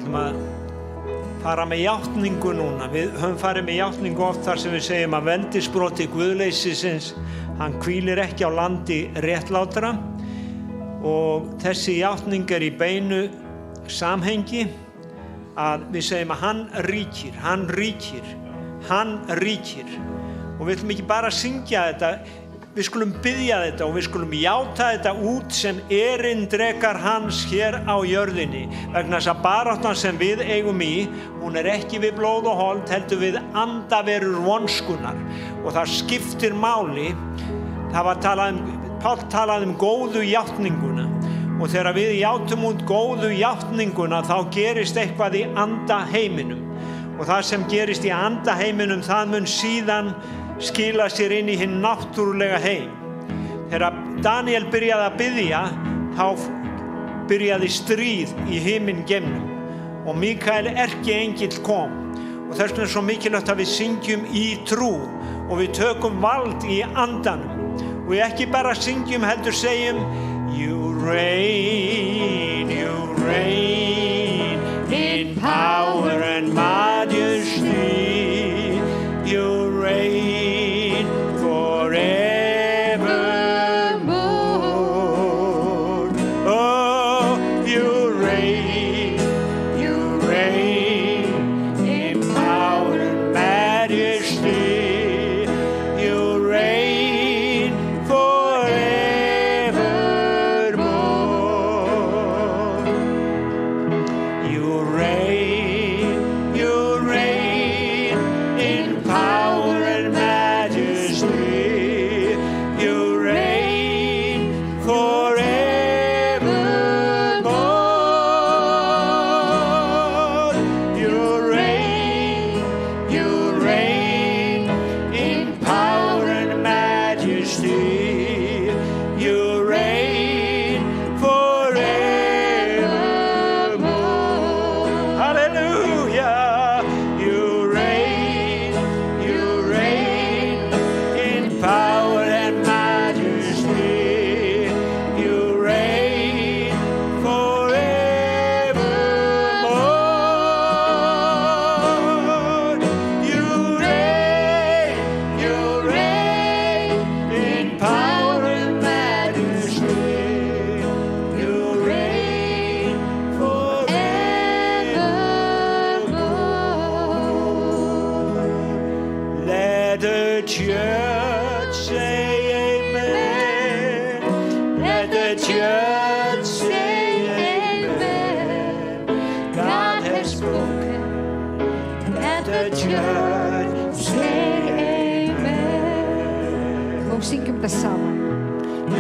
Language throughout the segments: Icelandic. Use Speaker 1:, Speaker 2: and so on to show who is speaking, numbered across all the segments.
Speaker 1: ætlum að fara með játningu núna. Við höfum farið með játningu oft þar sem við segjum að veldisbroti guðleysisins, hann hvílir ekki á landi réttlátra, og þessi játning í beinu samhengi að við segjum að hann ríkir, hann ríkir, hann ríkir. Og við ætlum ekki bara að syngja þetta, við skulum biðja þetta og við skulum játa þetta út sem erindrekar hans hér á jörðinni, vegna þess að baráttan sem við eigum í, hún ekki við blóð og hold, heldur við andaverur vonskunnar. Og það skiptir máli. Það var Páll talaði góðu játninguna, og þegar við játum út góðu játninguna þá gerist eitthvað í andaheiminum, og það sem gerist í andaheiminum það mun síðan skila sér inn í hinn náttúrulega heim. Þegar Daniel byrjaði að biðja, þá byrjaði stríð í himingeimnum og Mikael erkiengill kom, og þess vegna svo mikilvægt að við syngjum í trú og við tökum vald í andanum og við ekki bara syngjum heldur segjum You reign in power and majesty, you reign forevermore. Oh, you reign in power and majesty, you reign forevermore. You reign in power and majesty, you reign forevermore. You reign in power and majesty, you reign forevermore. Hallelujah. You reign in power and majesty, you reign forevermore. You reign in power and majesty, you reign forevermore. Let the church say amen. Let the church say amen. God has spoken. Let the church say amen.
Speaker 2: Og syngjum þetta saman.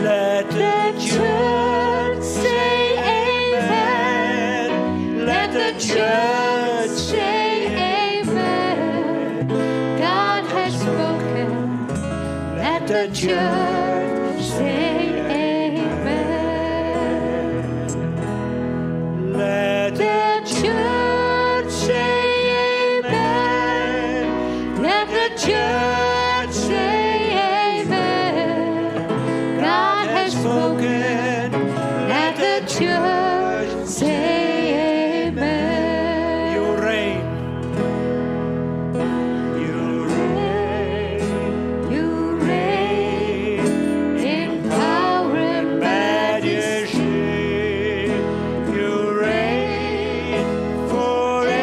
Speaker 1: Let the church say amen. Let the church say
Speaker 2: amen. God has spoken. Let the church say amen.
Speaker 1: Let
Speaker 2: The church say amen. Let the church say amen. God has spoken. Let the church say amen.
Speaker 1: You reign. You reign.
Speaker 2: You reign in power and
Speaker 1: Majesty. You reign forevermore.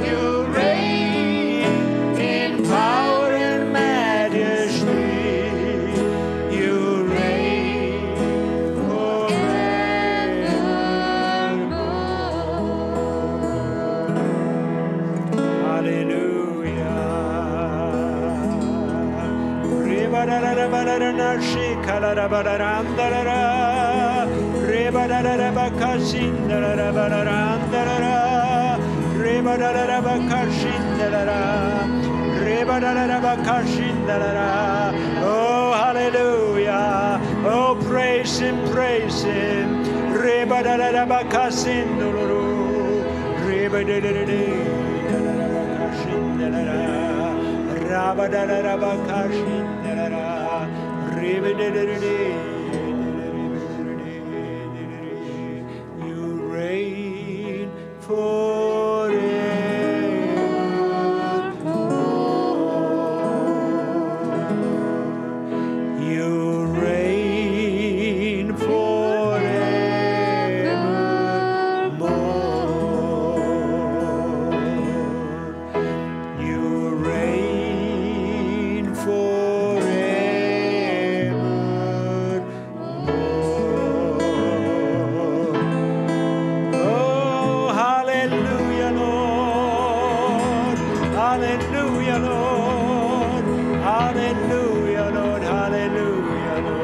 Speaker 1: You reign in power and majesty. You reign forevermore. Hallelujah. Rebarararabararana shikalarabararandarara. Rebarararabakasindarabararandara. Rebarararabakasindara. Rebarararabakasindara. Oh, hallelujah. Oh, praise him, praise him. Rebarararabakasinduru. Rebarararabakasindara. Rabadalabakashindarara, You reign forevermore. You reign forevermore. You reign forevermore. Oh, hallelujah, Lord. Hallelujah, Lord. Hallelujah, Lord. Hallelujah, Lord.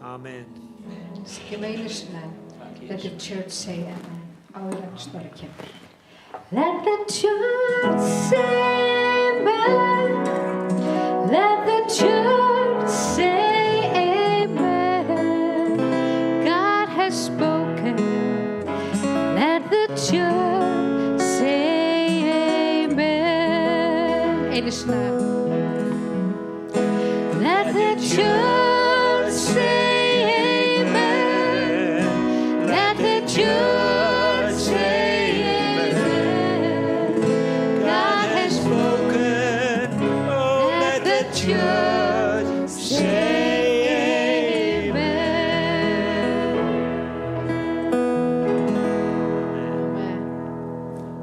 Speaker 1: Amen.
Speaker 2: Skip einu sinni. Let the church say amen. Áður en stóra kemur. Let the church say amen. Let the church say amen. God has spoken. Let the church say amen. Einu sinni. Let the church say amen. Let the church say amen. God has spoken.
Speaker 1: Oh,
Speaker 2: Let the church say amen.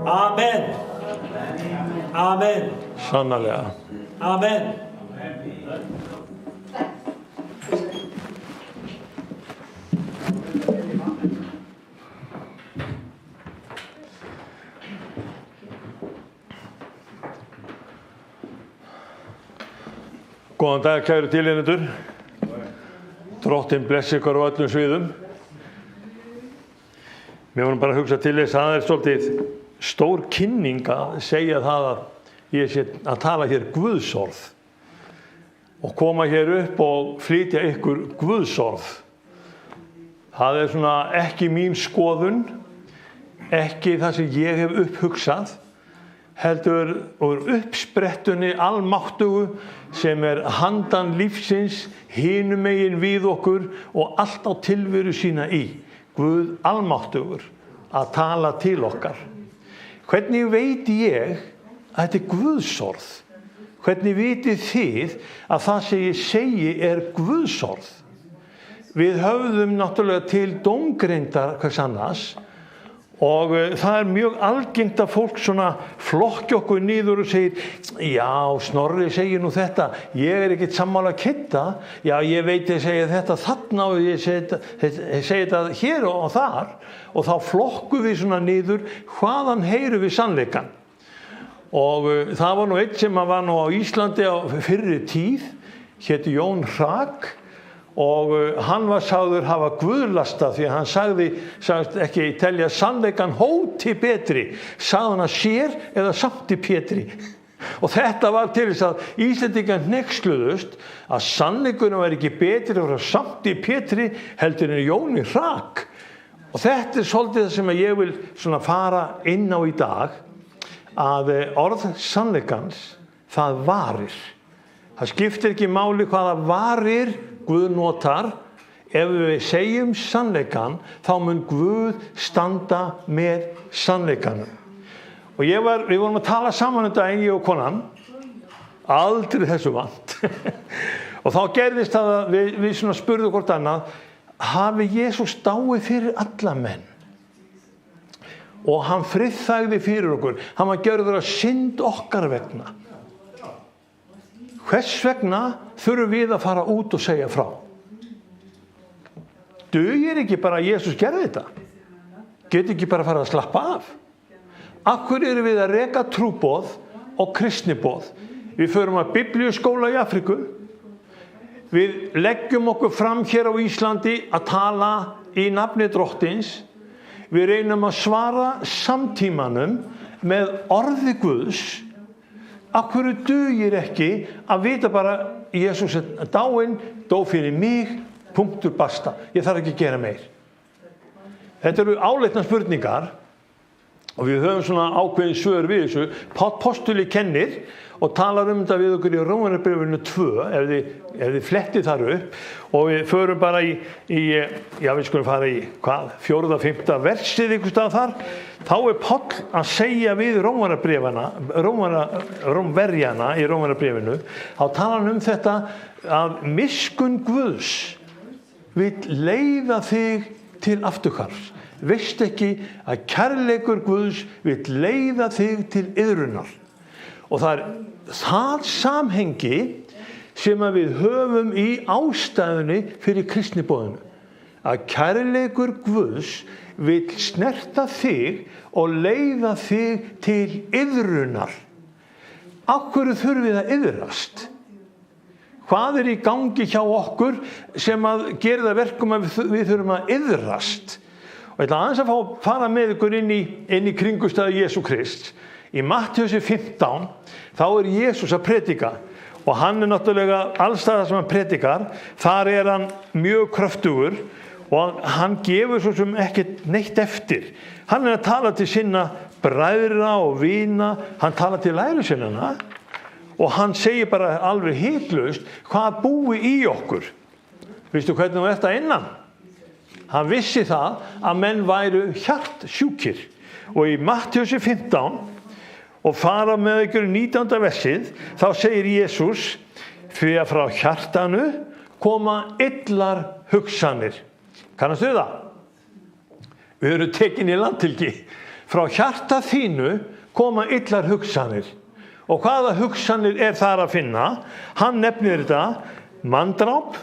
Speaker 1: Amen. Amen.
Speaker 3: Sannarlega.
Speaker 1: Amen.
Speaker 3: Góðan dag, kæru tilheyrendur. Drottinn blessi ykkur á öllum sviðum. Mér vorum bara að hugsa til þess að það svolítið stór kynning að segja það að ég sé að tala hér Guðsorð og koma hér upp og flytja ykkur Guðsorð. Það svona ekki mín skoðun, ekki það sem ég hef upphugsað, heldur úr uppsprettunni almáttugu sem handan lífsins hinum megin við okkur og allt á tilveru sína í. Guð almáttugur að tala til okkar. Hvernig veit ég að þetta Guðsorð? Hvernig vitið þið að það sem ég segi Guðsorð? Við höfðum náttúrulega til dómgreindar hvers annars og það mjög algengt að fólk svona flokki okkur niður og segir já, Snorri segir nú þetta, ég ekkert sammála Kidda, já, ég veit ég segja þetta þarna og ég segi þetta hér og þar og þá flokkum við svona niður hvaðan heyrum við sannleikann. Og það var nú einn sem var nú á Íslandi á fyrri tíð, héti Jón Hrak og hann var sagður hafa guðlasta því að hann sagðist ekki telja sannleikann hóti betri, sagði hann að sér eða samt í Pétri. Og þetta var til þess að Íslendingar hneyksluðust að sannleikurinn var ekki betri frá samt í Pétri heldur en Jóni Hrak. Og þetta svolítið það sem ég vil svona fara inn á í dag, að orð sannleikans, það varir. Það skiptir ekki máli hvaða varir Guð notar, ef við segjum sannleikan, þá mun Guð standa með sannleikanum. Og við vorum að tala saman daginn, ég og konan, aldrei þessu vant. Og þá gerðist það að við svona spurðum hvort annað, hafi Jesús dáið fyrir alla menn? Og hann friðþægði fyrir okkur, hann var gjörður að synd okkar vegna. Hvers vegna þurfum við að fara út og segja frá? Dugir ekki bara að Jesús gerði þetta? Getur ekki bara að fara að slappa af? Af hverju erum við að reka trúboð og kristniboð? Við förum að biblíuskóla í Afríku. Við leggjum okkur fram hér á Íslandi að tala í nafni Drottins. Við reynum að svara samtímanum með orði Guðs. Af hverju dugir ekki að vita bara Jesús dáinn, dó fyrir mig punktur basta, ég þarf ekki að gera meir. Þetta eru áleitnar spurningar og við höfum svona ákveðin svör við þessu. Páll postuli kennir og talar þetta við okkur í Rómarbréfinu 2 ef þið flettið þar upp og við förum bara við skulum fara í 4. og 5. versið einhvers staðar þar. Þá Páll að segja við Rómverjana í Rómarbréfinu, þá talar hann þetta að miskunn Guðs vill leiða þig til afturhvarfs. Veist ekki að kærleikur Guðs vill leiða þig til iðrunar. Og það það samhengi sem að við höfum í ástæðunni fyrir kristniboðinu. Að kærleikur Guðs vill snerta þig og leiða þig til iðrunar. Af hverju þurfum við að iðrast? Hvað í gangi hjá okkur sem að gera það verkum að við þurfum að iðrast? Og ég ætla aðeins að fara með ykkur inn í kringumstæðu Jesú Krist. Í Mattheusi 15 þá Jesús að predika og hann náttúrulega allstaðar sem hann predikar, þar hann mjög kröftugur og hann gefur svo sem ekkert neitt eftir. Hann að tala til sinna bræðra og vina, hann tala til lærisveinanna og hann segir bara alveg hiklaust hvað búi í okkur. Vistu hvernig þú ert að innan? Hann vissi það að menn væru hjartsjúkir og í Mattheusi 15 og fara með ykkur 19. versið, þá segir Jesús, því að frá hjartanu koma illar hugsanir. Kannastu það? Við erum tekin í landtilki. Frá hjarta þínu koma illar hugsanir. Og hvaða hugsanir þar að finna? Hann nefnir þetta manndráp,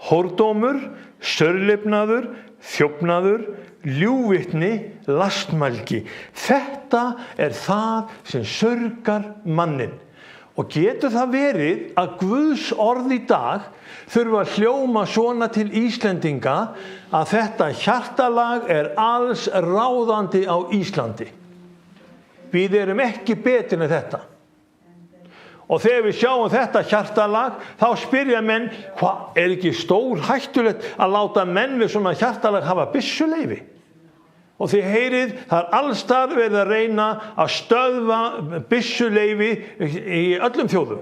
Speaker 3: hórdómur, saurlifnaður, þjófnaður, ljúgvitni, lastmælgi. Þetta það sem saurgar manninn. Og getur það verið að Guðs orð í dag þurfa að hljóma svona til Íslendinga að þetta hjartalag alls ráðandi á Íslandi. Við erum ekki betur en þetta. Og þegar við sjáum þetta hjartalag, þá spyrja menn, hvað ekki stór hættulegt að láta menn við svona hjartalag hafa byssuleyfi? Og þið heyrið, það allsstaðar verið að reyna að stöðva byssuleyfi í öllum þjóðum.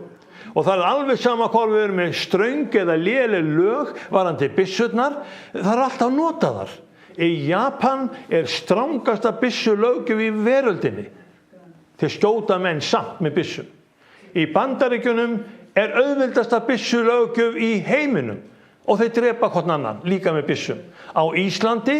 Speaker 3: Og það alveg sama hvað við erum með ströng eða léleg lög varðandi byssurnar, það alltaf notaðar. Í Japan strangasta byssulöggjöf í veröldinni. Þeir skjóta menn samt með byssum. Í Bandaríkjunum auðveldasta byssulöggjöf í heiminum og þeir drepa hvern annan líka með byssum. Á Íslandi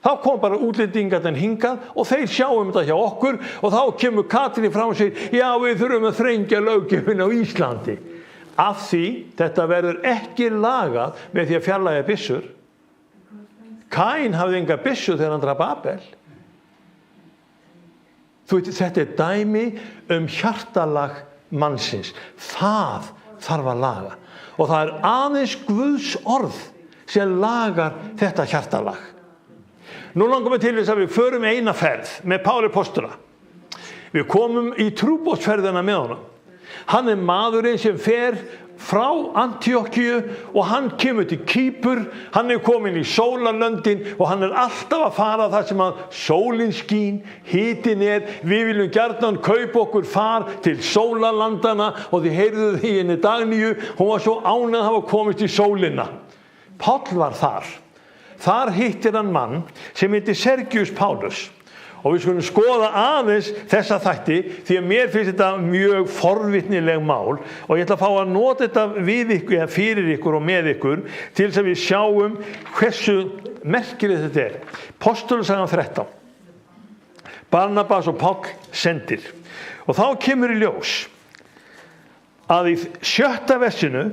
Speaker 3: þá kom bara útlendingarnir hingað og þeir sjáum þetta hjá okkur og þá kemur Katrín frá og segir, já við þurfum að þrengja löggjöfin á Íslandi. Af því þetta verður ekki lagað með því að fjarlægja byssur. Kain hafði enga byssu þegar hann drap Abel. Þetta dæmi hjartalag mannsins. Það þarf að laga. Og það aðeins Guðs orð sem lagar þetta hjartalag. Nú langar við til þess að við förum eina ferð með Páli postula. Við komum í trúboðsferðina með honum. Hann maðurinn sem fer frá Antíokkíu og hann kemur til Kýpur, hann komin í sólarlöndin og hann alltaf að fara þar sem að sólin skín, hitinn við viljum gjarnan kaupa okkur far til sólarlandana og þið heyrðuð því henni Dagnýju, hún var svo ánægð að hafa komist í sólina. Páll var þar. Þar hittir hann mann sem heitir Sergius Paulus. Og við skulum skoða aðeins þessa þætti því að mér finnst þetta mjög forvitnileg mál og ég ætla að fá að nota þetta við ykkur eða fyrir ykkur og með ykkur til þess að við sjáum hversu merkilegt þetta Postulasagan 13. Barnabas og Páll sendir. Og þá kemur í ljós að í 7. versinu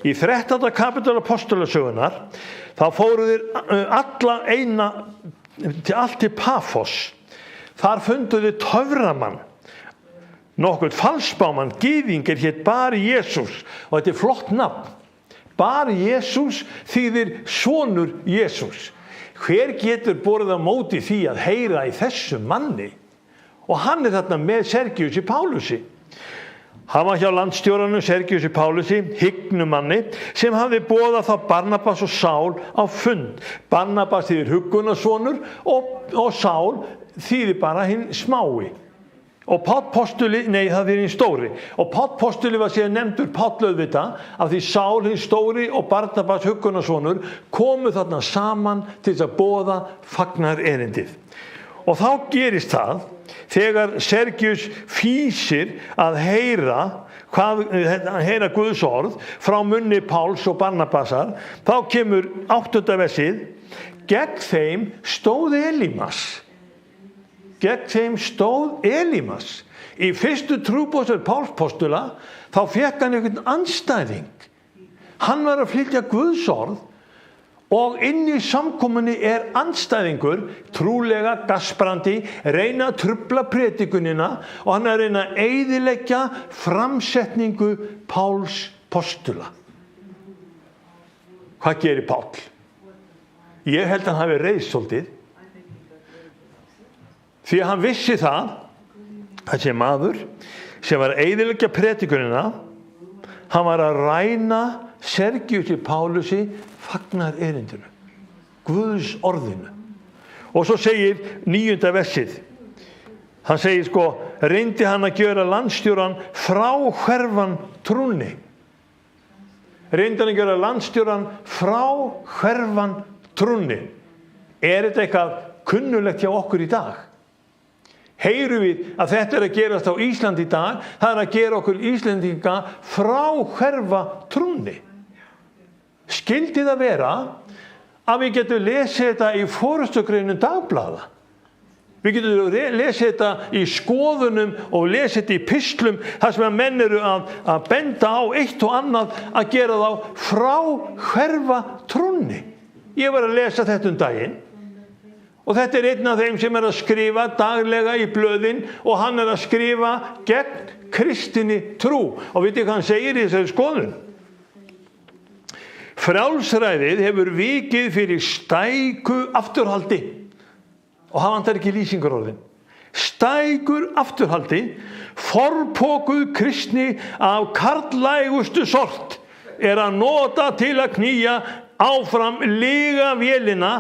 Speaker 3: í 13. kapítóli Postulasögunnar þá fóru þeir alla eina allt til Pafos. Þar funduðu töframann, nokkuð falsbámann, gyðingur hét Bar Jesús og þetta flott nafn. Bar Jesús þýðir sonur Jesús. Hver getur borið á móti því að heyra í þessum manni? Og hann þarna með Sergiusi Pálusi. Hann var hjá landstjóranum Sergiusi Pálusi, hygnumanni, sem hafði boðað þá Barnabas og Sál á fund. Barnabas þýðir huggunarsonur og Sál þýðir bara hinn smái. Og Páll postuli, það þýðir hinn stóri. Og Páll postuli var síðan nefndur Páll auðvitað, af því Sál hinn stóri og Barnabas huggunarsonur komu þarna saman til þess að boða fagnaðarerindið. Og þá gerist það, þegar Sergius fýsir að heyra Guðs orð frá munni Páls og Barnabasar, þá kemur 8. versið, gegn þeim stóð Elímas. Í fyrstu trúboðsverð Páls postula, þá fékk hann einhvern andstæðing. Hann var að flytja Guðs orð, og inn í samkomunni andstæðingur, trúlega gasprandi, reyna að trufla predikunina og hann að reyna að eyðileggja framsetningu Páls postula. Hvað gerir Páll? Ég held að hann hafi reiðst svolítið, því að hann vissi það, þessi maður sem var að eyðileggja predikunina, hann var að ræna Sergiusi Pálusi fagnaðarerindinu, Guðs orðinu. Og svo segir 9. versið, hann segir reyndi hann að gjöra landstjóran fráhverfan trúnni. Reyndi hann að gjöra landstjóran fráhverfan trúnni. Þetta eitthvað kunnulegt hjá okkur í dag? Heyrum við að þetta að gerast á Íslandi í dag, það að gera okkur Íslendinga fráhverfa trúnni. Skyldi það vera að við getum lesið þetta í forystugreinum dagblaða. Við getum lesið þetta í skoðunum og lesið þetta í pistlum þar sem að menn eru að benda á eitt og annað að gera þá fráhverfa trúnni. Ég var að lesa þetta daginn og þetta einn af þeim sem að skrifa daglega í blöðin og hann að skrifa gegn kristinni trú. Og vitið hvað hann segir í þessari skoðun? Frjálsræðið hefur vikið fyrir stæku afturhaldi, og það vantar ekki lýsingarorðin. Stækur afturhaldi, forpokuð kristni af karllægustu sort að nota til að knýja áfram lygavélina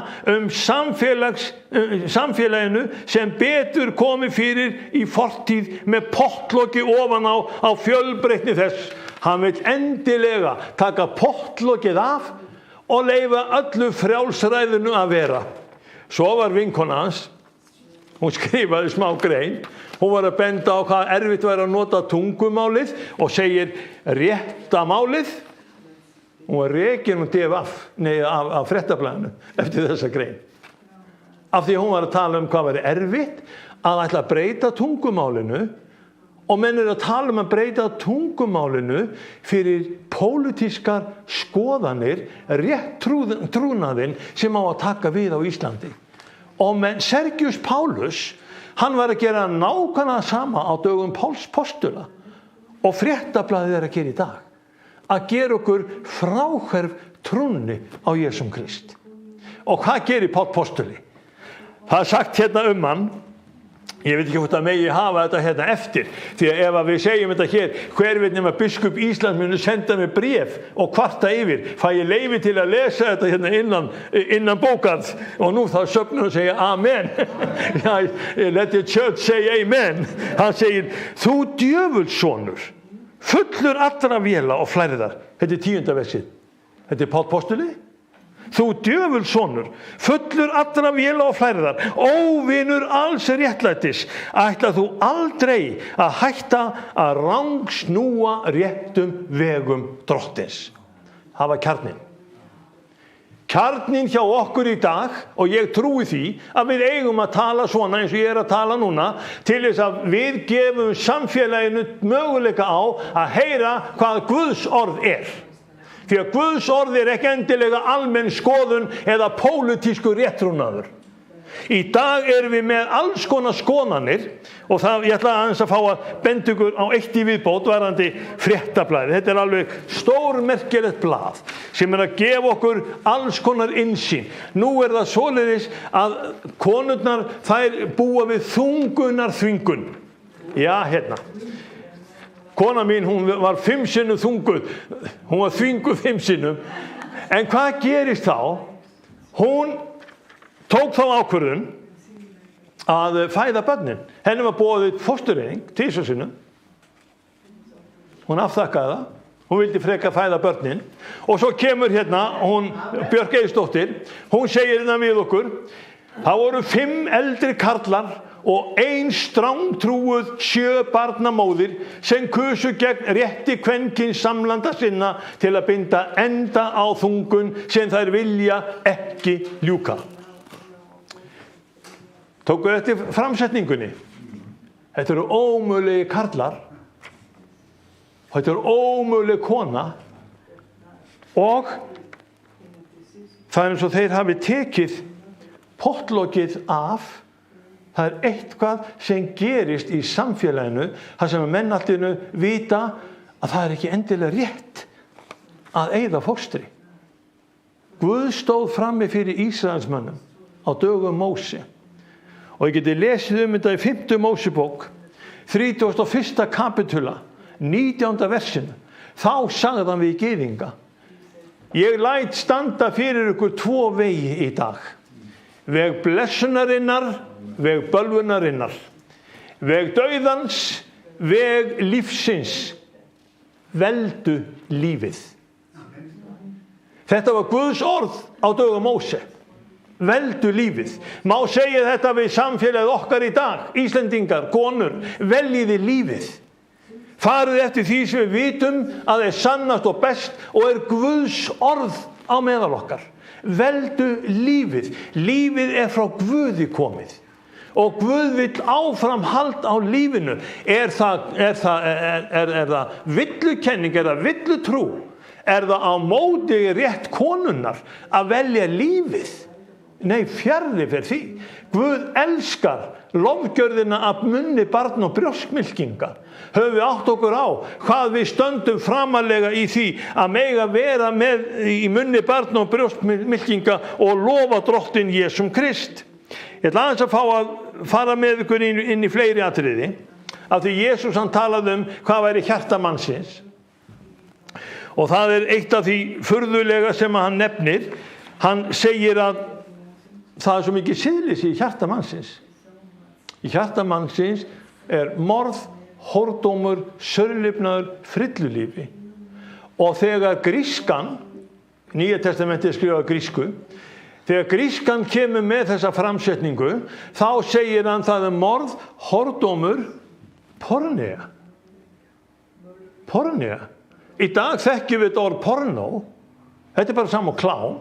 Speaker 3: samfélaginu sem betur komi fyrir í fortíð með pottloki ofan á fjölbreytni þess. Hann vil endilega taka pottlokið af og leyfa öllu frjálsræðinu að vera. Svo var vinkona hans, hún skrifaði smá grein, hún var að benda á hvað erfitt væri að nota tungumálið og segir rétta málið. Hún var rekin af Fréttablaðinu eftir þessa grein. Af því hún var að tala hvað væri erfitt að ætla að breyta tungumálinu, og menn að tala að breyta tungumálinu fyrir pólitískar skoðanir, rétt trúnaðinn sem á að taka við á Íslandi. Og Sergius Pálus, hann var að gera nákvæmlega sama á dögum Páls postula og Fréttablaðið að gera í dag. Að gera okkur fráhverf trúnni á Jesum Krist. Og hvað gerir Páll postuli? Það sagt hérna hann, ég veit ekki hvort að megi hafa þetta hérna eftir, því að ef við segjum þetta hér, hver veit nema biskup Íslands muni senda mig bréf og kvarta yfir, fæ ég leyfi til að lesa þetta hérna innan bókað, og nú þá söfnur og segja amen. Let the church say amen. Hann segir, þú djöfulssonur, fullur allra véla og flærðar. Þetta 10. versið. Þetta Páll postuli. Þú djöfulssonur, fullur allra véla og flærðar, óvinur alls réttlætis, ætlar þú aldrei að hætta að rangsnúa réttum vegum drottins. Það var kjarninn. Kjarninn hjá okkur í dag, og ég trúi því að við eigum að tala svona eins og ég að tala núna, til þess að við gefum samfélaginu möguleika á að heyra hvað Guðs orð er. Því að Guðs orð ekki endilega almenn skoðun eða pólitískur réttrúnaður. Í dag erum við með alls konar skoðanir, og ég ætla aðeins að fá að benda ykkur á eitt í viðbót varðandi Fréttablaðið. Þetta alveg stórmerkilegt blað sem að gefa okkur alls konar innsýn. Nú það svoleiðis að konurnar þær búa við þungunarþvingun. Já, hérna. Kona mín, hún var 5 sinnum þunguð. Hún var þvinguð 5 sinnum. En hvað gerist þá? Hún tók þá ákvörðun að fæða börnin. Henni var boðið fóstureyðing 2 sinnum. Hún afþakkaði það. Hún vildi frekar fæða börnin. Og svo kemur hérna, hún, Björk Eiðsdóttir, hún segir hérna við okkur, það voru 5 eldri karlar og 1 strangtrúuð 7 barna móðir sem kusu gegn rétti kvenkyns samlanda sinna til að binda enda á þungun sem þær vilja ekki ljúka. Tóku eftir framsetningunni. Þetta eru ómögulegi karlar. Þetta er ómöguleg kona og það er eins og þeir hafi tekið pottlokið af. Það er eitthvað sem gerist í samfélaginu þar sem menn allinu vita að það er ekki endilega rétt að eyða fóstri. Guð stóð frammi fyrir Ísraelsmönnum á dögum Móse og ég geti lesið þetta í 5. Mósebók 31. kapitula 19. versinu. Þá sagði hann við gyðinga: ég læt standa fyrir ykkur 2 vegi í dag. Veg blessunarinnar, veg bölvunarinnar. Veg dauðans, veg lífsins. Veldu lífið. Þetta var Guðs orð á dögum Móse. Veldu lífið. Má segja þetta við samfélagið okkar í dag. Íslendingar, konur, veljiði lífið. Farið eftir því sem við vitum að er sannast og best og er Guðs orð á meðal okkar. Veldu lífið. Lífið er frá Guði komið. Og Guð vill áframhald á lífinu. Er það villukenning, er það villutrú? Er það á móti rétt konunnar að velja lífið? Nei, fjarri fyrir því. Guð elskar lofgjörðina af munni barna og brjóskmylkinga. Höfum við átt okkur á hvað við stöndum framalega í því að mega vera með í munni barna og brjóskmylkinga og lofa drottinn Jesum Krist. Ég ætla aðeins að fá að fara með ykkur inn í fleiri atriði af því Jesús hann talaði hvað væri hjarta mannsins. Og það er eitt af því furðulega sem hann nefnir. Hann segir að það er svo mikið siðleysi í hjarta mannsins. Í hjarta mannsins er morð, hórdómur, saurlifnaður, frillulífi. Og þegar grískan, Nýja testamentið skrifað grísku, þegar grískan kemur með þessa framsetningu, þá segir hann það er morð, hórdómur, pornea. Pornea. Í dag þekkjum við þetta orð porno. Þetta er bara sama klám.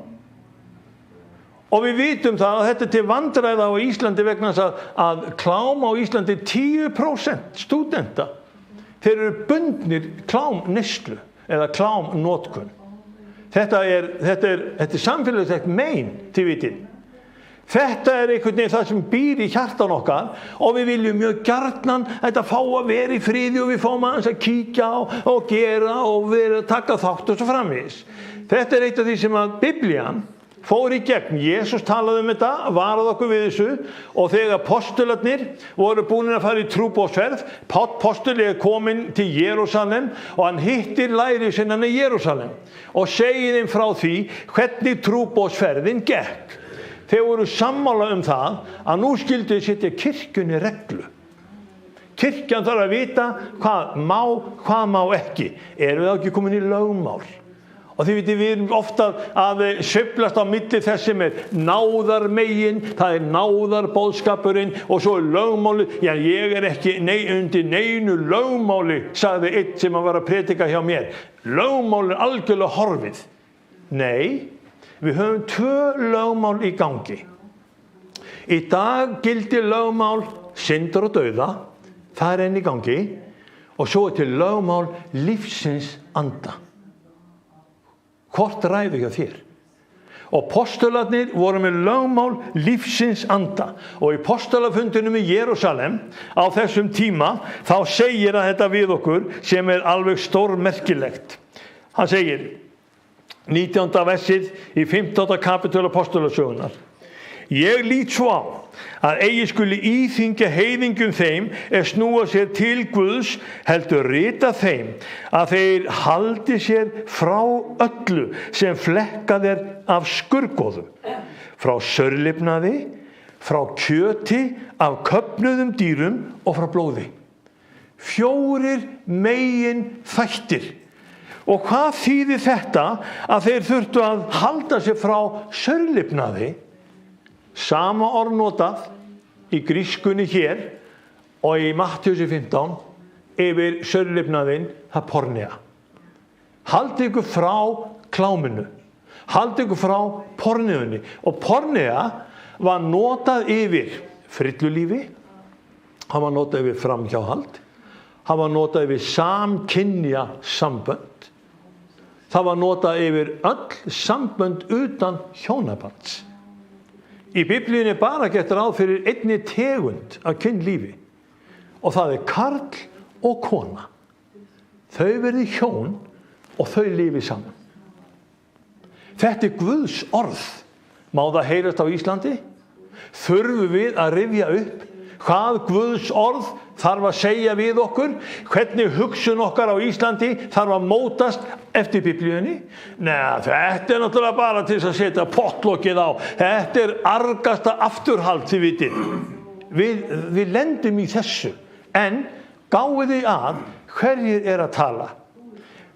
Speaker 3: Og við vitum það að þetta er til vandræða á Íslandi vegna þess að klám á Íslandi 10% stúdenta. Þeir eru bundnir klámneyslu eða klámnotkun. Þetta er samfélagslegt mein til vitið. Þetta er einhvern veginn það sem býr í hjartan okkar og við viljum mjög gjarnan þetta fá að vera í friði og við fáum aðeins að kíkja á og gera og vera að taka þátt og svo framvegis. Þetta er eitt af því sem að Biblían fór í gegn. Jesús talaði þetta, varað okkur við þessu og þegar postularnir voru búin að fara í trúboðsferð, postuli er kominn til Jerúsalem og hann hittir lærisveinana í Jerúsalem og segir þeim frá því hvernig trúboðsferðin gekk. Þeir voru sammála það að nú skyldu þeir setja kirkjunni reglu. Kirkjan þarf að vita hvað má ekki. Erum við ekki komin í lögmál? Og þið vitið, við erum ofta að sveiflast á milli þess sem er náðarmegin, það er náðarboðskapurinn og svo er lögmáli. Já, ég er ekki undir neinu lögmáli, sagði einn sem var að predika hjá mér. Lögmáli er algjörlega horfið. Nei, við höfum 2 lögmál í gangi. Í dag gildir lögmál syndar og dauða, það er enn í gangi, og svo er til lögmál lífsins anda. Hvort ræður hjá þér? Og postularnir voru með lögmál lífsins anda. Og í postulafundinum í Jerúsalem á þessum tíma, þá segir að þetta við okkur sem er alveg stórmerkilegt. Hann segir, 19. versið í 15. kapitúla postulasögunar. Ég lít svo á að eigi skuli íþyngja heiðingjum þeim snúa sér til Guðs, heldur rita þeim að þeir haldi sér frá öllu sem flekkað af skurgoðum, frá saurlifnaði, frá kjöti, af köfnuðum dýrum og frá blóði. 4 megin þættir. Og hvað þýðir þetta að þeir þurftu að halda sér frá saurlifnaði? Sama orð notað í grískunni hér og í Matthíusi 15 yfir saurlifnaðinn, það pornea. Haldið ykkur frá kláminu. Haldið ykkur frá porneunni. Og pornea var notað yfir frillulífi, hann var notað yfir framhjáhald, hann var notað yfir samkynja sambönd, það var notað yfir öll sambönd utan hjónabands. Í Biblíunni bara gert ráð fyrir einni tegund af kynlífi og það karl og kona. Þau verði hjón og þau lifi saman. Þetta Guðs orð. Má það heyrast á Íslandi? Þurfum við að rifja upp hvað Guðs orð þarf að segja við okkur, hvernig hugsun okkar á Íslandi þarf að mótast eftir Biblíunni? Nei, þetta náttúrulega bara til að setja pottlokkið á. Þetta argasta afturhald, þið vitið. Við lendum í þessu, en gáið þið að hverjir að tala.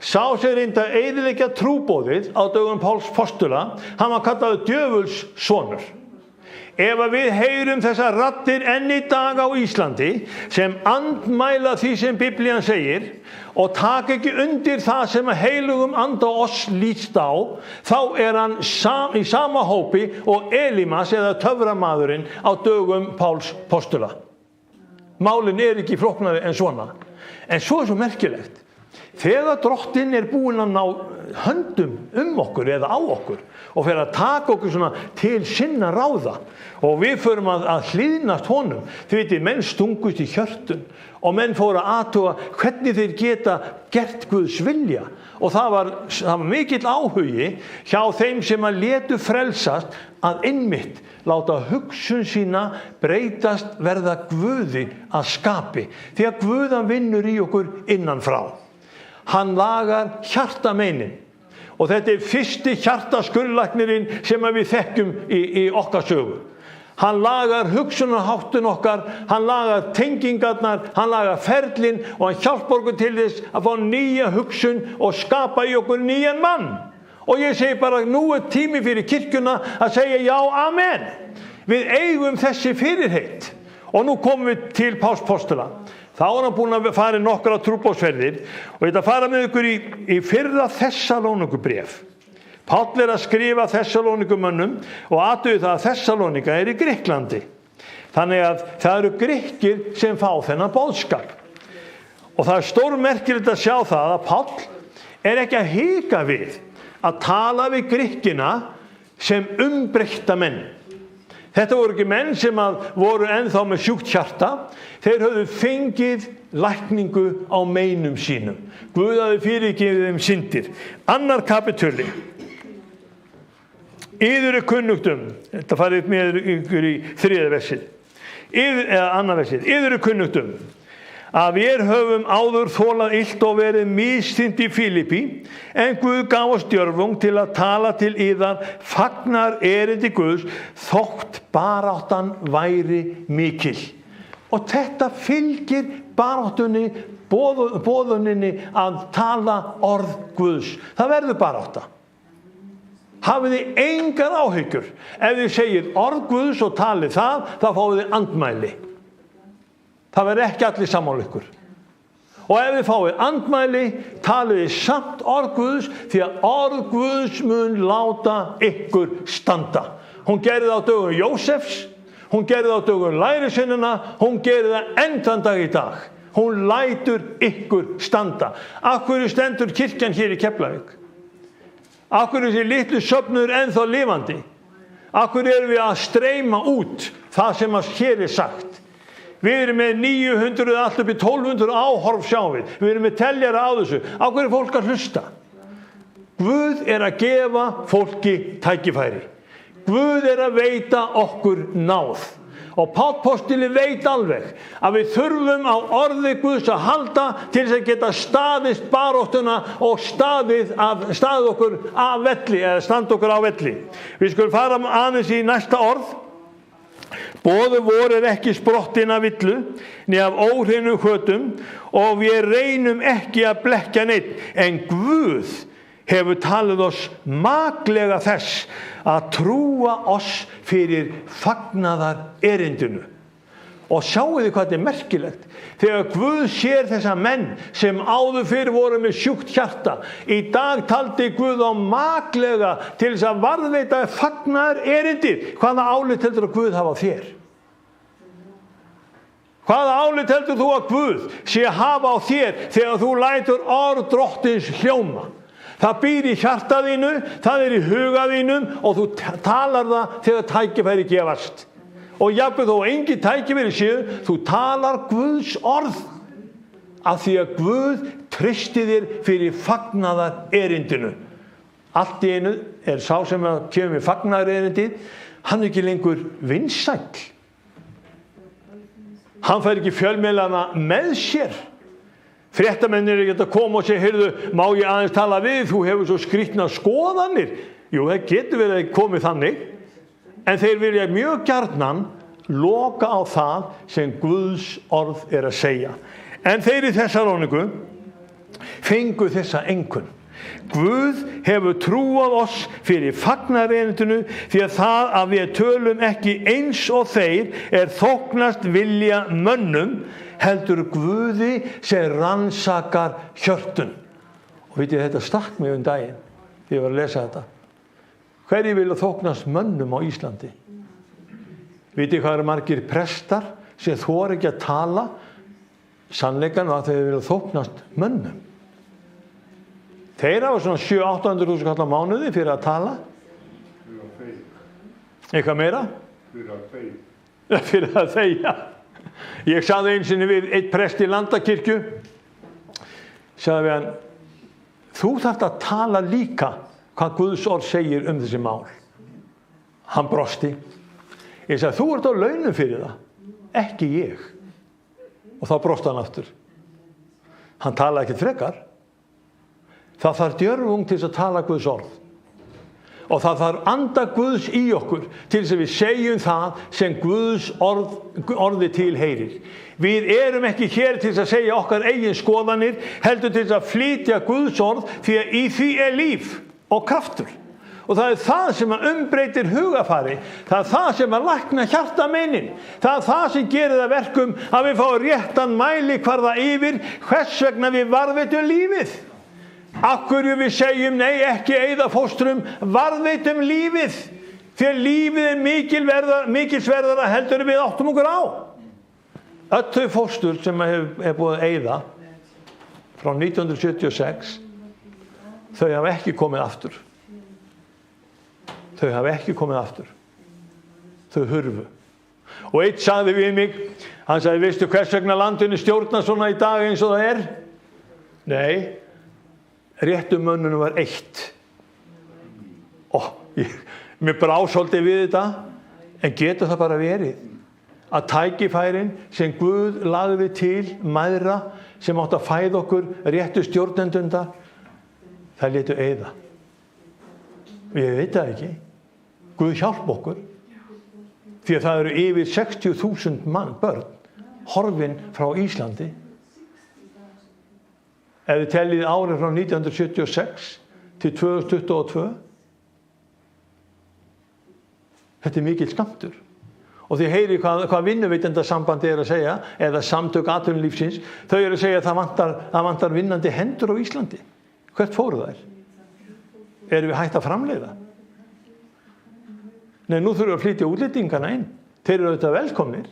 Speaker 3: Sá sem reyndi að eyðileggja trúboðið á dögum Páls postula, hann var kallaður djöfuls sonur. Ef við heyrum þessar raddir enn í dag á Íslandi sem andmæla því sem Biblían segir og taka ekki undir það sem heilugum anda oss lýst á, þá hann í sama hópi og Elímas eða töframadurinn á dögum Páls postula. Málin ekki flóknari en svona. En svo svo merkilegt. Þegar drottinn búinn að ná höndum okkur eða á okkur og fer að taka okkur svona til sinna ráða og við förum að hlýðnast honum. Þið vitið, menn stungust í hjörtun og menn fóru að athuga hvernig þeir geta gert Guðs vilja og það var mikill áhugi hjá þeim sem að létu frelsast að einmitt láta hugsun sína breytast, verða Guði að skapi, því að Guðan vinnur í okkur innan frá. Hann lagar hjartameinin og þetta fyrsti hjartaskurðlæknirinn sem við þekkjum í okkar sögu. Hann lagar hugsunarháttun okkar, hann lagar tengingarnar, hann lagar ferlinn og hann hjálpar okkur til þess að fá nýja hugsun og skapa í okkur nýjan mann. Og ég segi bara, nú tími fyrir kirkjuna að segja já, amen. Við eigum þessi fyrirheit. Og nú komum við til Páls postula. Þá hann búinn að fara nokkra trúboðsferðir og ég ætla að fara með ykkur í fyrra Þessalónikubréf. Páll að skrifa Þessalónikumönnum og athugið það að Þessalónika í Grikklandi. Þannig að það eru Grikkir sem fá þennan boðskap. Og það stórmerkilegt að sjá það að Páll ekki að hika við að tala við Grikkina sem umbreytta menn. Þetta voru ekki menn sem voru ennþá með sjúkt hjarta. Þeir höfðu fengið lækningu á meinum sínum. Guð hafði fyrirgefið þeim syndir. Annar kapituli. Yður kunnugt þetta farið með ykkur í 3. versið. Annar versið. Yður kunnugt að við höfum áður þolað illt og verið misþyrmt í Fílippi, en Guð gaf oss djörfung til að tala til yðar fagnar erindi Guðs, þótt baráttan væri mikil. Og þetta fylgir baráttunni, boðuninni að tala orð Guðs. Það verður barátta. Hafið þið engar áhyggjur. Ef þið segir orð Guðs og talið það, þá fáið þið andmæli. Það verður ekki allir sammála ykkur. Og ef þið fáið andmæli, talið þið samt orð Guðs, því að orð Guðs mun láta ykkur standa. Hún gerði það á dögum Jósefs, hún gerði það á dögum lærisveinanna, hún gerði það enn þann dag í dag. Hún lætur ykkur standa. Af hverju stendur kirkjan hér í Keflavík? Af hverju er þessi litlu söfnuður ennþá lifandi? Af hverju erum við að streyma út það sem hér sagt? Við erum með 900 allt upp í 1200 áhorf sjáum við. Við erum með teljara á þessu. Af hverju er fólk að hlusta? Guð að gefa fólki tækifæri. Guð að veita okkur náð. Og Páll postuli veit alveg að við þurfum á orði Guðs að halda til þess að geta staðist baráttuna og staðið okkur af velli eða standa okkur á velli. Við skulum fara aðeins í næsta orð. Boðið voru ekki sprottin af villu, né af óhreinum hvötum, og við reynum ekki að blekkja neitt, en Guð hefur talið oss maklega þess að trúa oss fyrir fagnaðar erindinu. Og sjáu þið hvað þetta er merkilegt. Þegar Guð sér þessa menn sem áður fyrir voru með sjúkt hjarta, í dag taldi Guð á maklega til þess að varðveita fagnaðar erindið. Hvaða álit heldur að Guð hafa á þér? Hvaða álit heldur þú að Guð sé hafa á þér þegar þú lætur orð Drottins hljóma? Það býr í hjartaðínu, það er í hugaðínum og þú talar það þegar tækifæri gefast. Og jafnvel þó engin tækifæri séu, þú talar Guðs orð af því að Guð treysti þér fyrir fagnaðar erindinu. Allt í einu er sá sem kemur með fagnaðar erindið, hann er ekki lengur vinsæll. Hann fær ekki fjölmiðlana með sér. Fréttamennir geta að koma og segja, heyrðu, má ég aðeins tala við, þú hefur svo skrýtnar skoðanir. Jú, það getur verið að komið þannig, en þeir vilja mjög gjarnan loka á það sem Guðs orð er að segja. En þeir í Þessaloníku fengu þessa einkunn. Guð hefur trúað oss fyrir fagnaðarerindinu, því að það að við tölum ekki eins og þeir er þóknast vilja mönnum, heldur Guði sem rannsakar hjörtun. Og vitið, þetta stakk mig daginn þegar ég var að lesa þetta. Hverjir vilja þóknast mönnum á Íslandi? Vitið hvað eru margir prestar sem þora ekki að tala sannleikann og að þeir vilja þóknast mönnum? Þeir hafa svona 700-800.000 kall á mánuði fyrir að tala. Eitthvað meira? Fyrir að þegja. Ég sagði einu sinni við einn prest í Landakirkju, sagði við hann, þú þarft að tala líka hvað Guðs orð segir þessi mál. Hann brosti. Ég sagði, þú ert á launum fyrir það, ekki ég. Og þá brosti hann aftur. Hann talaði ekkert frekar. Það þarf djörfung til að tala Guðs orð. Og það þarf anda Guðs í okkur til þess að við segjum það sem Guðs orði til heyrir. Við erum ekki hér til þess að segja okkar eigin skoðanir, heldur til þess að flytja Guðs orð, því að í því er líf og kraftur. Og það er það sem að umbreytir hugafari. Það er það sem að lækna hjartameinin. Það er það sem gerir það verkum að við fáum réttan mælikvarða yfir hvers vegna við varðveitum lífið. Af hverju við segjum nei, ekki eyða fóstrum, varðveitum lífið. Því að lífið er mikilsverðara heldur við áttum okkur á. Öll þau fóstur sem er búið að eyða frá 1976, þau hafa ekki komið aftur. Þau hafa ekki komið aftur. Þau hurfu. Og einn sagði við mig, hann sagði, veistu hvers vegna landinu stjórnar svona í dag eins og það er? Nei. Réttu mönnunum var eitt. Mér brá svolítið við þetta, en getur það bara verið að tækifærin sem Guð lagði til mæðra sem átt að fæða okkur réttu stjórnendunda, það létu eyða. Ég veit það ekki. Guð hjálp okkur. Því að það eru yfir 60.000 börn horfin frá Íslandi. Ef þið teljið árið frá 1976 til 2022, þetta er mikill skammtur. Og þið heyri hvað vinnuveitendasambandi er að segja, eða samtök atvinnulífsins, þau eru að segja að það vantar vinnandi hendur á Íslandi. Hvert fóru þær? Erum við hægt að framleiða? Nei, nú þurfum við að flytja útlendingana inn. Þeir eru auðvitað velkomnir.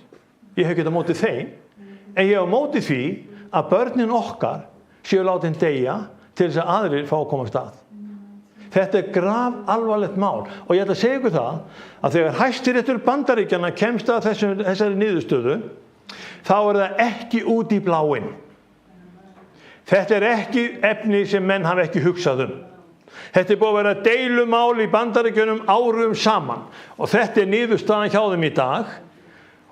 Speaker 3: Ég hef ekki á móti þeim, en ég hef á móti því að börnin okkar séu látin deyja til þess að aðrir fá að koma af stað. Þetta er grafalvarlegt mál og ég ætla að segja ykkur það að þegar Hæstiréttur Bandaríkjanna kemst að þessari niðurstöðu, þá er það ekki út í bláinn. Þetta er ekki efni sem menn hafa ekki hugsað um. Þetta búið að vera deilumál í Bandaríkjunum árum saman og þetta niðurstaðan hjá þeim í dag.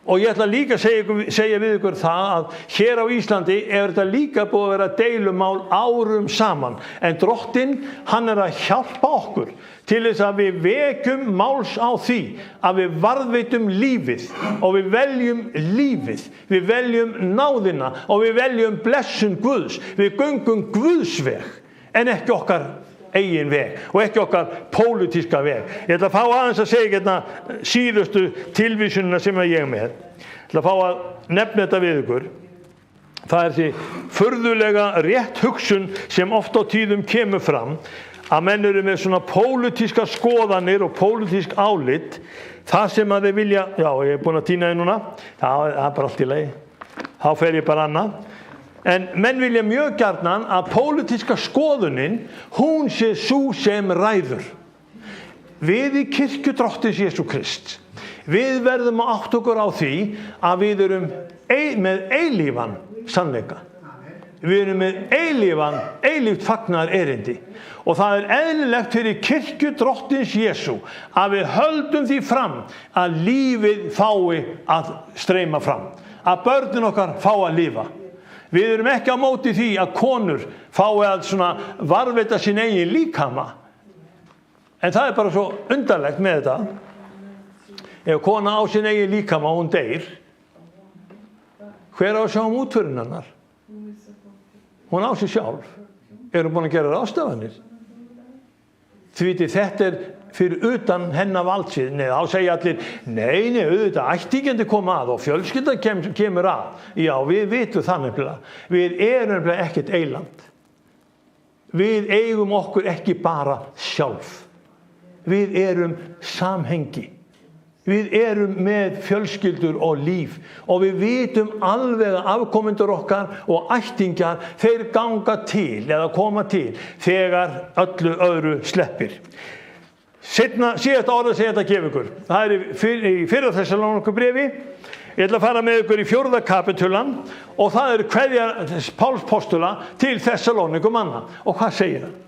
Speaker 3: Og ég ætla líka að segja við ykkur það að hér á Íslandi þetta líka búið að vera deilumál árum saman. En Drottinn, hann að hjálpa okkur til þess að við vekjum máls á því að við varðveitum lífið og við veljum lífið. Við veljum náðina og við veljum blessun Guðs. Við göngum Guðs veg en ekki okkar eigin veg og ekki okkar pólitíska veg. Ég ætla að fá aðeins að segja hérna síðustu tilvísunina sem ég með. Ég ætla að fá að nefna þetta við ykkur. Það þessi furðulega rétt hugsun sem oft á tíðum kemur fram að menn eru með svona pólitíska skoðanir og pólitísk álit. Það sem að þeir vilja, já ég búin að týna þið núna, það bara allt í lagi. Þá fer ég bara annað. En menn vilja mjög gjarnan að pólitíska skoðunin, hún sé sú sem ræður. Við í kirkju Drottins Jesú Krist, við verðum að átta okkur á því að við erum með eilífan sannleika. Við erum með eilíft fagnaðar erindi. Og það er eðlilegt fyrir kirkju Drottins Jesú að við höldum því fram að lífið fái að streyma fram. Að börnin okkar fá að lifa. Við erum ekki á móti því að konur fái að svona varðveita sín eigin líkama. En það er bara svo undarlegt með þetta. Ef kona á sín eigin líkama og hún deyr, hver á að sjá útförin hennar? Hún á sig sjálf. Er hún búin að gera ráðstafanir? Því þetta er fyrir utan hennar valdsvið. Nei, þá segja allir, nei, auðvitað, ættingjandi koma að og fjölskyldan kemur að. Já, við vitum það nefnilega. Við erum nefnilega ekkert eyland. Við eigum okkur ekki bara sjálf. Við erum samhengi. Við erum með fjölskyldur og líf og við vitum alveg að afkomendur okkar og ættingjar þeir ganga til eða koma til þegar öllu öðru sleppir. Síðasta orðið sem þetta gefur ykkur. Það er í fyrra Þessalónikubréfi. Ég ætla að fara með ykkur í 4. kapítulan og það er kveðja Páls postula til Þessalónikumanna. Og hvað segir hann?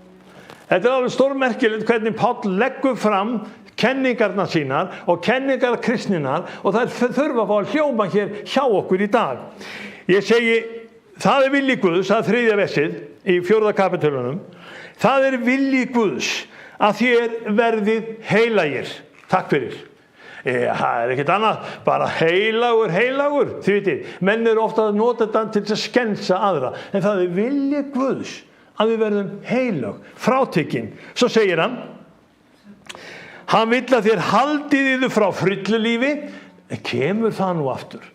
Speaker 3: Þetta er alveg stórmerkilegt hvernig Páll leggur fram kenningarnar sínar og kenningar kristninnar og það þurfa að fá að hljóma hér hjá okkur í dag. Ég segi, það er vilji Guðs, það er 3. versið í 4. kapítulunum. Það er vilji Guðs að þér verðið heilagir. Takk fyrir. Það er ekkert annað, bara heilagur. Þið vitið, menn eru ofta að nota þetta til að skensa aðra. En það er vilji Guðs að við verðum heilag, frátekin. Svo segir hann, hann vill að þér haldið yður frá fryllulífi. Kemur það nú aftur?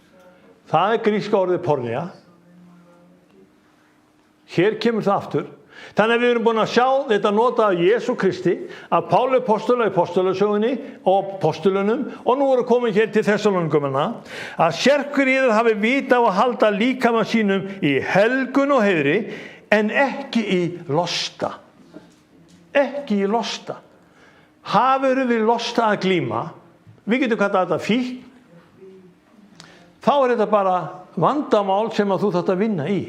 Speaker 3: Það er gríska orðið pornía. Hér kemur það aftur. Þannig að við erum búin að sjá þetta nota af Jesú Kristi, af Páli postula í postulasögunni og postulunum og nú eru komin hér til Þessalónikumanna að sérhver yður hafi vita á að halda líkama sínum í helgun og heiðri en ekki í losta. Ekki í losta. Hafur við losta að glíma, við getum kallað þetta fíkn, þá er þetta bara vandamál sem að þú þarft að vinna í.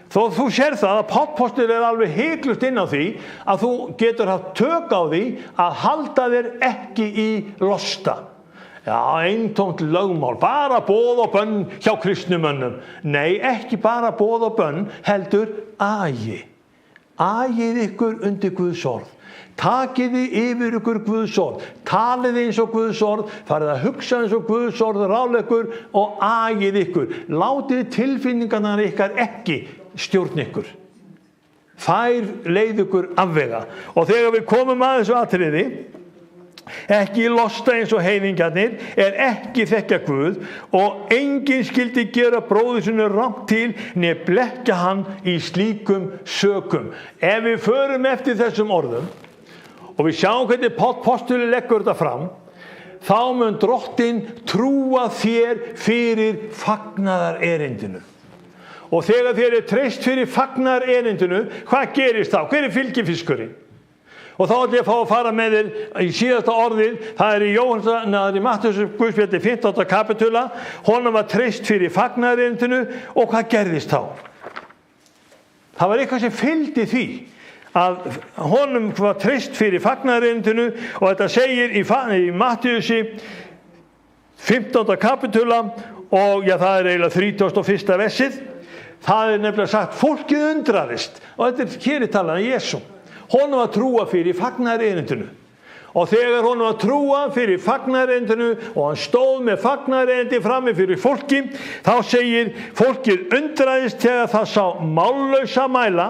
Speaker 3: Þó þú sér það að Páll er alveg hiklust inn á því að þú getur haft tök á því að halda þér ekki í losta. Já, eintómt lögmál, bara boð og bönn hjá kristnumönnum. Nei, ekki bara boð og bönn, heldur agi. Agið ykkur undir Guðs orð. Takiði yfir ykkur Guðs orð, taliði eins og Guðs orð, farið að hugsa eins og Guðs orð ráðleikur og agið ykkur. Látið tilfinningarnar ykkar ekki stjórn ykkur. Þær leið ykkur afvega. Og þegar við komum að þessu atriði, ekki losta eins og heiðingjarnir, ekki þekkja Guð og enginn skyldi gera bróður sinu rangt til né blekkja hann í slíkum sökum. Ef við förum eftir þessum orðum og við sjáum hvernig Páll postuli leggur þetta fram, þá mun Drottinn trúa þér fyrir fagnaðar erindinu. Og þegar þér er treyst fyrir fagnaðar erindinu, hvað gerist þá? Hver er fylgifiskurinn? Og þá ætlum ég að fá að fara með þér í síðasta orðið, það er í Matthews Guðspjalli 15. kapitula, honum var treyst fyrir fagnaðar erindinu og hvað gerðist þá? Það var eitthvað sem fylgdi því að honum var treyst fyrir fagnaðarerindinu og þetta segir í Matthíusi 15. kapitúla og það er eiginlega 31. versið. Það er nefnilega sagt, fólkið undraðist og þetta er hér í talan Jesú. Honum var trúa fyrir fagnaðarerindinu. Og þegar honum var trúa fyrir fagnaðarerindinu og hann stóð með fagnaðarerindi frammi fyrir fólki, þá segir fólkið undraðist þegar það sá mállausa mæla,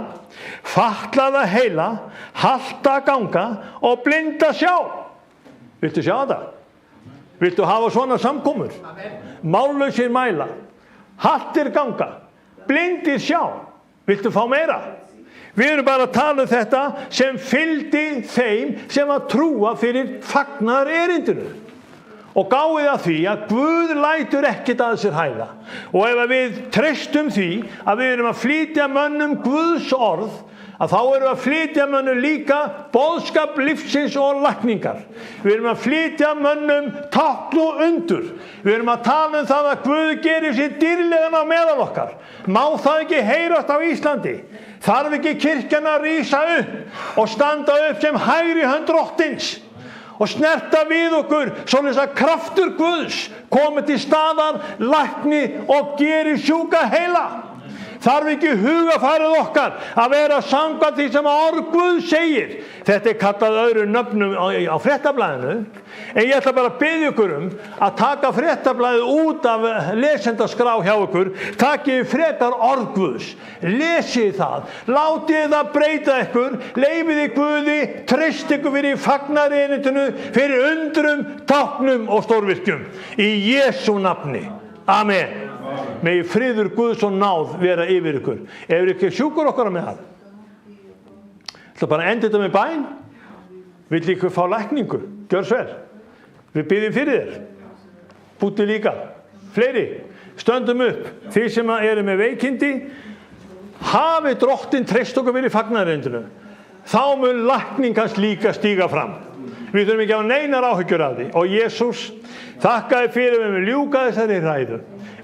Speaker 3: fatlaða heila, halta ganga og blinda sjá. Viltu sjá þetta? Viltu hafa svona samkomur? Mállausir mæla, haltir ganga, blindir sjá. Viltu fá meira? Við erum bara að tala þetta sem fylgdi þeim sem að trúa fyrir fagnaðarerindinu. Og gáið að því að Guð lætur ekkert að sér hæða. Og ef við treystum því að við erum að flytja mönnum Guðs orð, að þá erum við að flytja mönnum líka boðskap lífsins og lækningar. Við erum að flytja mönnum tákn og undur. Við erum að tala það að Guð gerir sér dýrlegan á meðal okkar. Má það ekki heyrast á Íslandi? Þarf ekki kirkjan að rísa upp og standa upp sem hægri hönd drottins og snerta við okkur svoleiðis að kraftur Guðs komi til staðar, lækni og geri sjúka heila? Þarf ekki hugafarið okkar að vera samkvæmt því sem orð Guð segir? Þetta er kallað öðru nöfnum á fréttablaðinu, en ég ætla bara að biðja ykkur að taka fréttablaðið út af lesendaskrá hjá ykkur, takið frekar orð Guðs, lesið það, látið það breyta ykkur, leifið Guði, treyst ykkur fyrir fagnaðarerindinu, fyrir undrum, táknum og stórvirkjum. Í Jesú nafni. Amen. Megi friður Guðs og náð vera yfir ykkur. Ef ekki sjúkur okkar með það, ætla bara að enda þetta með bæn. Vill ykkur fá lækningu? Gjör svo vel. Við biðjum fyrir þér. Búti líka. Fleiri. Stöndum upp. Þið sem eru með veikindi, hafi drottinn treyst okkur fyrir fagnaðarerindinu. Þá mun lækning hans líka stíga fram. Við þurfum ekki að hafa neinar áhyggjur af því. Og Jesús, þakkaði fyrir við ljúka þessari ræðu.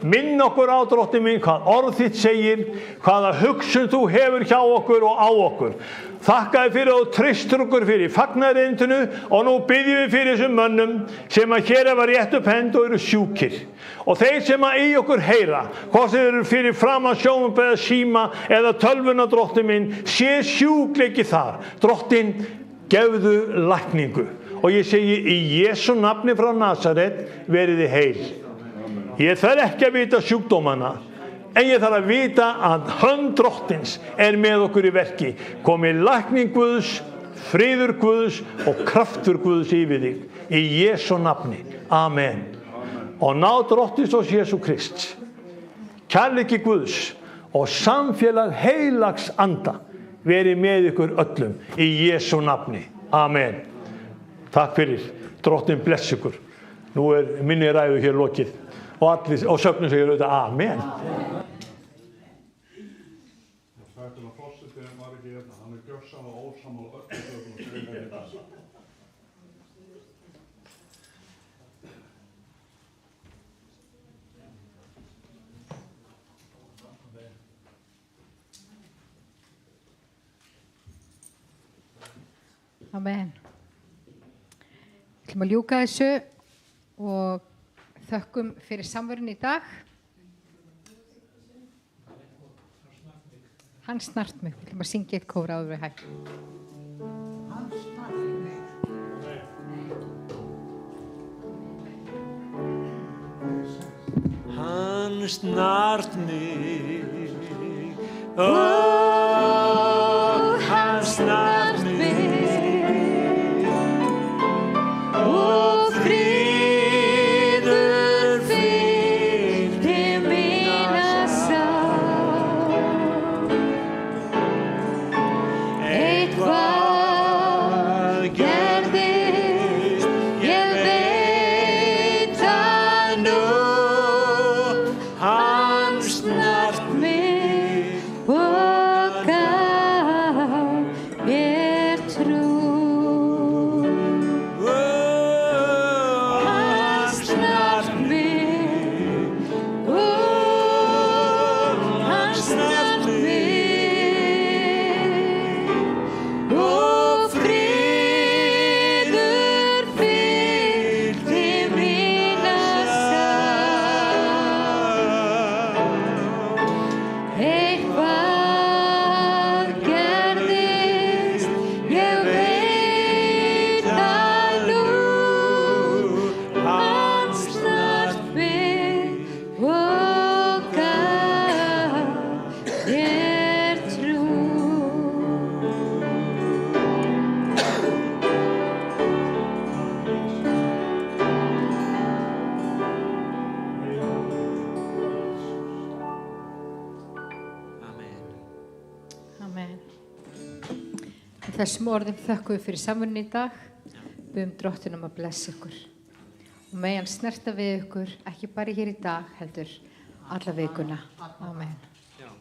Speaker 3: Minn okkur á drottinn minn hvað orð þitt segir, hvaða hugsun þú hefur hjá okkur og á okkur. Þakkaði fyrir og treystur okkur fyrir fagnaðarerindinu og nú biðjum við fyrir þessum mönnum sem að hér hafa rétt upp hend og eru sjúkir. Og þeir sem að í okkur heyra, hvort þeir eru fyrir framan sjónvarp eða síma eða tölvuna drottinn minn, sé sjúkleiki þar. Drottinn, gefðu lækningu. Og ég segi í Jesú nafni frá Nasaret, veriði heil. Ég þarf ekki að vita sjúkdómana, en ég þarf að vita að hönd drottins með okkur í verki. Komi lækning Guðs, friður Guðs og kraftur Guðs yfir þig. Í Jesú nafni. Amen. Og náð drottins og Jesú Krist, kærleiki Guðs og samfélag heilags anda veri með ykkur öllum. Í Jesú nafni. Amen. Takk fyrir. Drottinn bless ykkur. Nú minni ræðu hér lokið. Og sögnum segir auðvitað Amen.
Speaker 2: Amen. Við ætlum að ljúka þessu og þökkum fyrir samverun í dag. Hann snart mig. Við ætlum að syngja eitt kór áður við hægt.
Speaker 1: Hann snart mig. Hann snart mig.
Speaker 2: Whoa. Með þessum orðum þökkum við fyrir samvinnu í dag. Biðjum Drottin að blessa ykkur. Og megi hann snerta við ykkur, ekki bara hér í dag, heldur alla vikuna. Amen.